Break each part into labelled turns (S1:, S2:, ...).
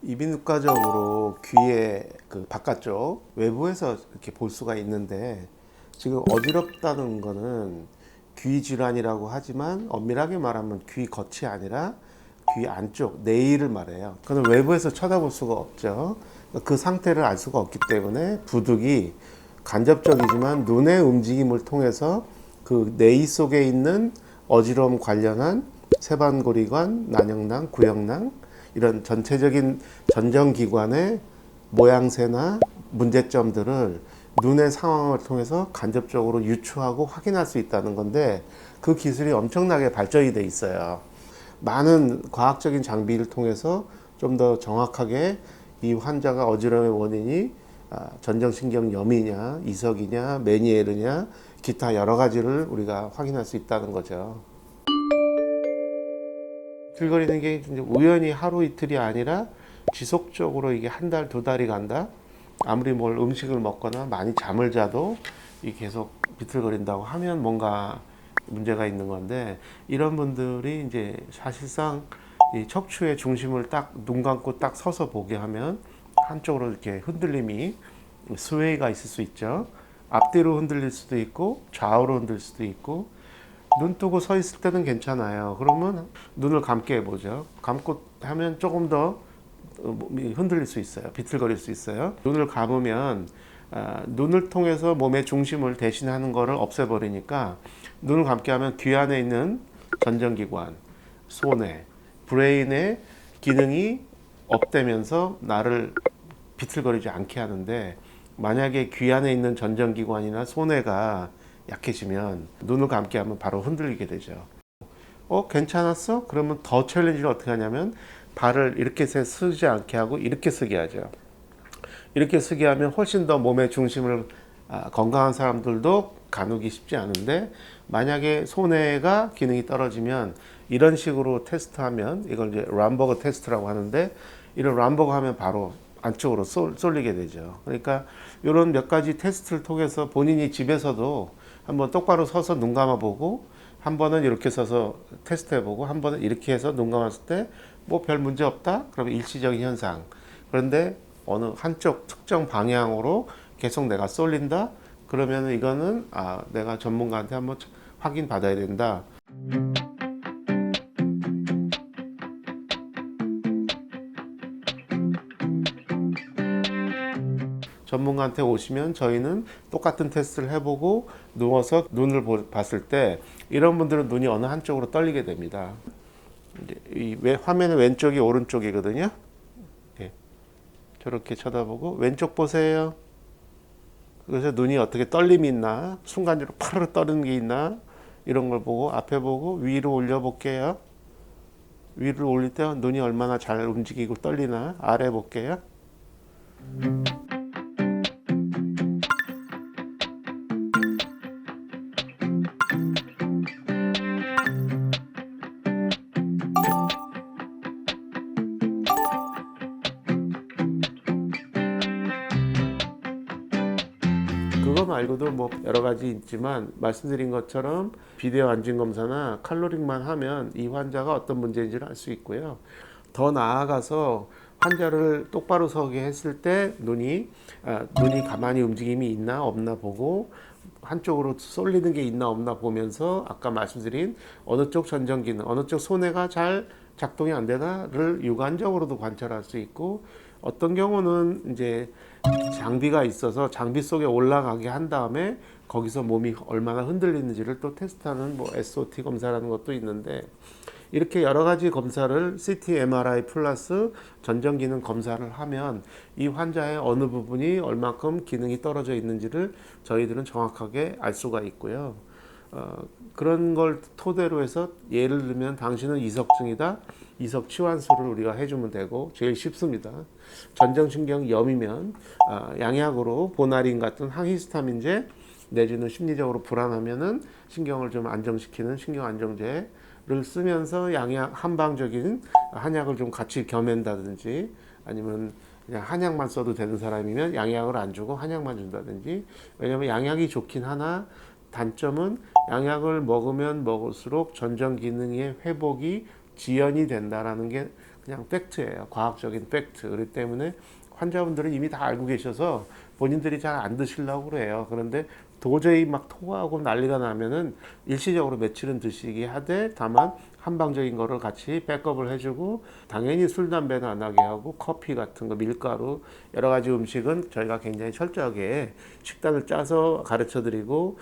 S1: 이비인후과적으로 귀의 그 바깥쪽 외부에서 이렇게 볼 수가 있는데, 지금 어지럽다는 거는 귀 질환이라고 하지만 엄밀하게 말하면 귀 겉이 아니라 귀 안쪽 내일을 말해요. 그건 외부에서 쳐다볼 수가 없죠. 그 상태를 알 수가 없기 때문에 부득이 간접적이지만 눈의 움직임을 통해서 그 내이 속에 있는 어지러움 관련한 세반고리관, 난영낭, 구역낭 이런 전체적인 전정기관의 모양새나 문제점들을 눈의 상황을 통해서 간접적으로 유추하고 확인할 수 있다는 건데, 그 기술이 엄청나게 발전이 돼 있어요. 많은 과학적인 장비를 통해서 좀 더 정확하게 이 환자가 어지러움의 원인이 전정신경염이냐, 이석이냐, 메니에르냐, 기타 여러 가지를 우리가 확인할 수 있다는 거죠. 비틀거리는 게 이제 우연히 하루 이틀이 아니라 지속적으로 이게 한 달, 두 달이 간다. 아무리 뭘 음식을 먹거나 많이 잠을 자도 이 계속 비틀거린다고 하면 뭔가 문제가 있는 건데, 이런 분들이 이제 사실상 이 척추의 중심을 딱 눈 감고 딱 서서 보게 하면 한쪽으로 이렇게 흔들림이 스웨이가 있을 수 있죠. 앞뒤로 흔들릴 수도 있고 좌우로 흔들릴 수도 있고. 눈 뜨고 서 있을 때는 괜찮아요. 그러면 눈을 감게 해보죠. 감고 하면 조금 더 흔들릴 수 있어요. 비틀거릴 수 있어요. 눈을 감으면 눈을 통해서 몸의 중심을 대신하는 거를 없애버리니까, 눈을 감게 하면 귀 안에 있는 전정기관, 손해, 브레인의 기능이 업되면서 나를 비틀거리지 않게 하는데, 만약에 귀 안에 있는 전정기관이나 손해가 약해지면 눈을 감게 하면 바로 흔들리게 되죠. 괜찮았어? 그러면 더 챌린지를 어떻게 하냐면, 발을 이렇게 쓰지 않게 하고 이렇게 쓰게 하죠. 이렇게 쓰게 하면 훨씬 더 몸의 중심을, 건강한 사람들도 가누기 쉽지 않은데, 만약에 손해가 기능이 떨어지면 이런 식으로 테스트하면, 이걸 이제 람버그 테스트라고 하는데, 이런 람버그 하면 바로 안쪽으로 쏠리게 되죠. 그러니까 이런 몇 가지 테스트를 통해서 본인이 집에서도 한번 똑바로 서서 눈 감아보고, 한 번은 이렇게 서서 테스트해보고, 한 번은 이렇게 해서 눈 감았을 때 뭐 별 문제 없다? 그러면 일시적인 현상. 그런데 어느 한쪽 특정 방향으로 계속 내가 쏠린다? 그러면 이거는 내가 전문가한테 한번 확인 받아야 된다. 전문가한테 오시면 저희는 똑같은 테스트를 해보고 누워서 눈을 봤을 때, 이런 분들은 눈이 어느 한쪽으로 떨리게 됩니다. 이제 이 화면의 왼쪽이 오른쪽이거든요. 예, 저렇게 쳐다보고 왼쪽 보세요. 그래서 눈이 어떻게 떨림이 있나, 순간적으로 파르르 떠는 게 있나, 이런 걸 보고 앞에 보고 위로 올려 볼게요. 위로 올릴 때 눈이 얼마나 잘 움직이고 떨리나 아래 볼게요. 그거 말고도 뭐 여러 가지 있지만, 말씀드린 것처럼 비대어 안진 검사나 칼로릭만 하면 이 환자가 어떤 문제인지를 알 수 있고요. 더 나아가서 환자를 똑바로 서게 했을 때 눈이 가만히 움직임이 있나 없나 보고, 한쪽으로 쏠리는 게 있나 없나 보면서 아까 말씀드린 어느 쪽 전정 기능, 어느 쪽 손해가 잘 작동이 안 되나를 육안적으로도 관찰할 수 있고, 어떤 경우는 이제 장비가 있어서 장비 속에 올라가게 한 다음에 거기서 몸이 얼마나 흔들리는지를 또 테스트하는 뭐 SOT 검사라는 것도 있는데, 이렇게 여러 가지 검사를 CT, MRI 플러스 전정 기능 검사를 하면 이 환자의 어느 부분이 얼마큼 기능이 떨어져 있는지를 저희들은 정확하게 알 수가 있고요. 그런 걸 토대로 해서 예를 들면 당신은 이석증이다. 이석 치환술을 우리가 해주면 되고, 제일 쉽습니다. 전정신경염이면 양약으로 보나린 같은 항히스타민제 내지는 심리적으로 불안하면은 신경을 좀 안정시키는 신경 안정제를 쓰면서 양약 한방적인 한약을 좀 같이 겸한다든지, 아니면 그냥 한약만 써도 되는 사람이면 양약을 안 주고 한약만 준다든지. 왜냐하면 양약이 좋긴 하나 단점은 양약을 먹으면 먹을수록 전정 기능의 회복이 지연이 된다라는 게 그냥 팩트예요. 과학적인 팩트. 그렇기 때문에 환자분들은 이미 다 알고 계셔서 본인들이 잘 안 드시려고 그래요. 그런데 도저히 막 토하고 난리가 나면은 일시적으로 며칠은 드시기 하되, 다만 한방적인 거를 같이 백업을 해주고, 당연히 술 담배는 안 하게 하고, 커피 같은 거, 밀가루, 여러 가지 음식은 저희가 굉장히 철저하게 식단을 짜서 가르쳐 드리고,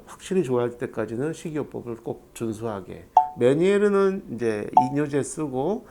S1: 확실히 좋아할 때까지는 식이요법을 꼭 준수하게. 메니에르는 이제 이뇨제 쓰고,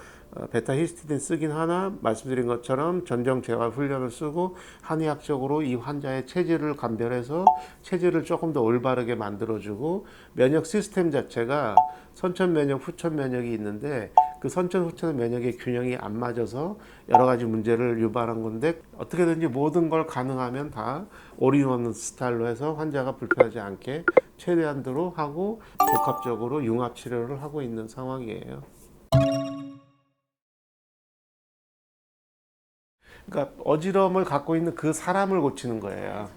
S1: 베타 히스티딘 쓰긴 하나, 말씀드린 것처럼 전정 재활 훈련을 쓰고 한의학적으로 이 환자의 체질을 감별해서 체질을 조금 더 올바르게 만들어주고, 면역 시스템 자체가 선천 면역, 후천 면역이 있는데 그 선천 후천 면역의 균형이 안 맞아서 여러 가지 문제를 유발한 건데, 어떻게든지 모든 걸 가능하면 다 올인원 스타일로 해서 환자가 불편하지 않게 최대한대로 하고 복합적으로 융합 치료를 하고 있는 상황이에요. 그러니까 어지러움을 갖고 있는 그 사람을 고치는 거예요.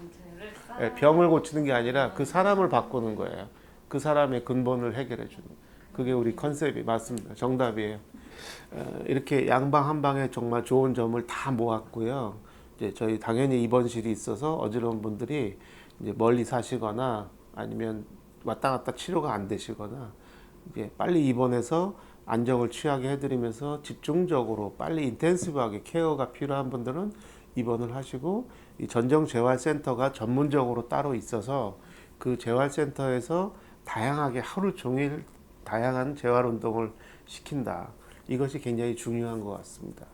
S1: 예, 병을 고치는 게 아니라 그 사람을 바꾸는 거예요. 그 사람의 근본을 해결해 주는. 그게 우리 컨셉이 맞습니다. 정답이에요. 이렇게 양방 한방에 정말 좋은 점을 다 모았고요. 이제 저희 당연히 입원실이 있어서 어지러운 분들이 이제 멀리 사시거나 아니면 왔다 갔다 치료가 안 되시거나 이제 빨리 입원해서 안정을 취하게 해드리면서 집중적으로 빨리 인텐시브하게 케어가 필요한 분들은 입원을 하시고, 이 전정재활센터가 전문적으로 따로 있어서 그 재활센터에서 다양하게 하루 종일 다양한 재활운동을 시킨다. 이것이 굉장히 중요한 것 같습니다.